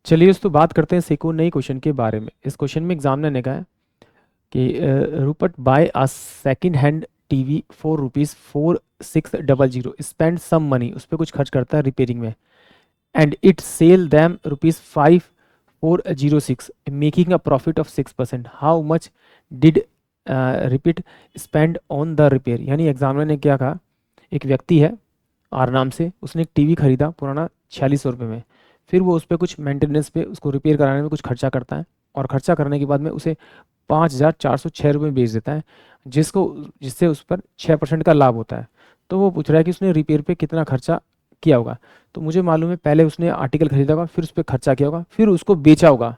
चलिए दोस्तों बात करते हैं सेको नई क्वेश्चन के बारे में। इस क्वेश्चन में एग्जामिनर ने कहा है कि Rupert buy a second hand TV for ₹4600, spend some money, उस पर कुछ खर्च करता है रिपेयरिंग में, and it sell them ₹5406 making a profit of 6%। How much did Rupert spend on the repair. यानी एग्जामिनर ने क्या कहा, एक व्यक्ति है आर नाम से, उसने एक टीवी खरीदा पुराना ₹4600 में, फिर वो उस पर कुछ मेंटेनेंस पे उसको रिपेयर कराने में कुछ खर्चा करता है, और खर्चा करने के बाद में उसे ₹5406 में बेच देता है, जिसको जिससे उस पर 6% का लाभ होता है। तो वो पूछ रहा है कि उसने रिपेयर पे कितना खर्चा किया होगा। तो मुझे मालूम है पहले उसने आर्टिकल खरीदा होगा, फिर उस पर खर्चा किया होगा, फिर उसको बेचा होगा।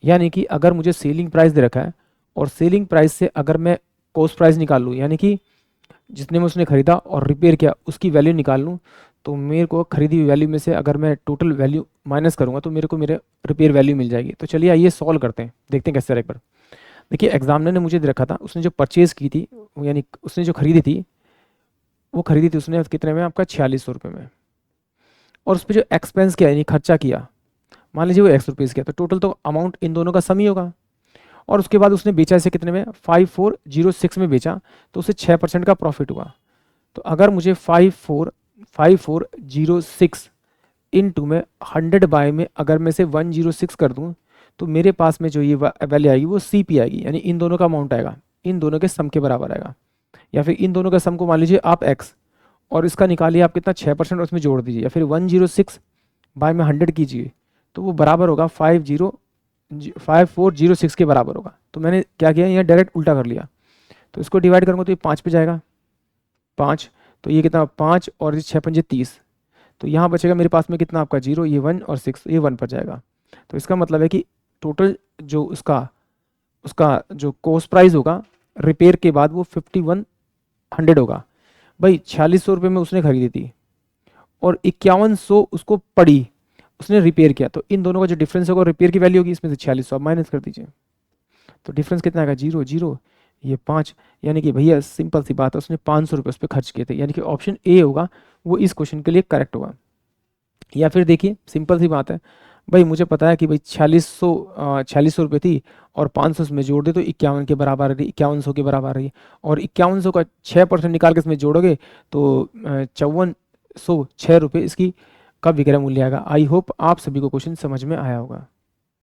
यानी कि अगर मुझे सेलिंग प्राइस दे रखा है और सेलिंग प्राइस से अगर मैं कॉस्ट प्राइस निकाल लूँ, यानी कि जितने में उसने खरीदा और रिपेयर किया उसकी वैल्यू निकाल लूँ, तो मेरे को खरीदी हुई वैल्यू में से अगर मैं टोटल वैल्यू माइनस करूंगा तो मेरे को मेरे रिपेयर वैल्यू मिल जाएगी। तो चलिए आइए सॉल्व करते हैं, देखते हैं कैसे एक बार। देखिए एग्जामिनर ने मुझे दे रखा था, उसने जो परचेज की थी, यानी उसने जो खरीदी थी, वो खरीदी थी उसने कितने में, आपका ₹4600 में। और उस पर जो एक्सपेंस किया यानी खर्चा किया, मान लीजिए वो ₹X किया, तो टोटल तो अमाउंट इन दोनों का सम ही होगा। और उसके बाद उसने बेचा इसे कितने में, 5406 में बेचा, तो उसे 6% का प्रॉफिट हुआ। तो अगर मुझे 5406 इनटू में 100 बाय में अगर मैं से 106 कर दूं, तो मेरे पास में जो ये वैल्यू आएगी वो CP आएगी, यानी इन दोनों का अमाउंट आएगा, इन दोनों के सम के बराबर आएगा। या फिर इन दोनों का सम को मान लीजिए आप X, और इसका निकालिए आप कितना, 6% उसमें जोड़ दीजिए, या फिर 106 बाय में 100 कीजिए, तो वो बराबर होगा 5406 के बराबर होगा। तो मैंने क्या किया, यहाँ डायरेक्ट उल्टा कर लिया। तो इसको डिवाइड करूँगा तो ये 5 पे जाएगा, 5, तो ये कितना 5 और 6 5 30, तो यहाँ बचेगा मेरे पास में कितना आपका 0, ये 1 और 6, ये 1 पर जाएगा। तो इसका मतलब है कि टोटल जो उसका उसका जो कॉस्ट प्राइस होगा रिपेयर के बाद वो 5100 होगा। भाई ₹4600 में उसने खरीदी थी और 5100 उसको पड़ी, उसने रिपेयर किया, तो इन दोनों का जो डिफरेंस होगा रिपेयर की वैल्यू होगी, इसमें से 4600 आप माइनस कर दीजिए, तो डिफरेंस कितना आएगा, 0 0, ये 5। यानी कि भैया सिंपल सी बात है, उसने ₹500 उस पर खर्च किए थे, यानी कि ऑप्शन ए होगा वो इस क्वेश्चन के लिए करेक्ट होगा। या फिर देखिए सिंपल सी बात है, भाई मुझे पता है कि भाई 4600 रुपये थी और 500 इसमें जोड़ दे तो 51 के बराबर आ रही, 5100 के बराबर आ रही है, और 5100 का 6% निकाल के इसमें जोड़ोगे तो 5406 रुपये इसकी का विक्रय मूल्य आएगा। आई होप आप सभी को क्वेश्चन समझ में आया होगा।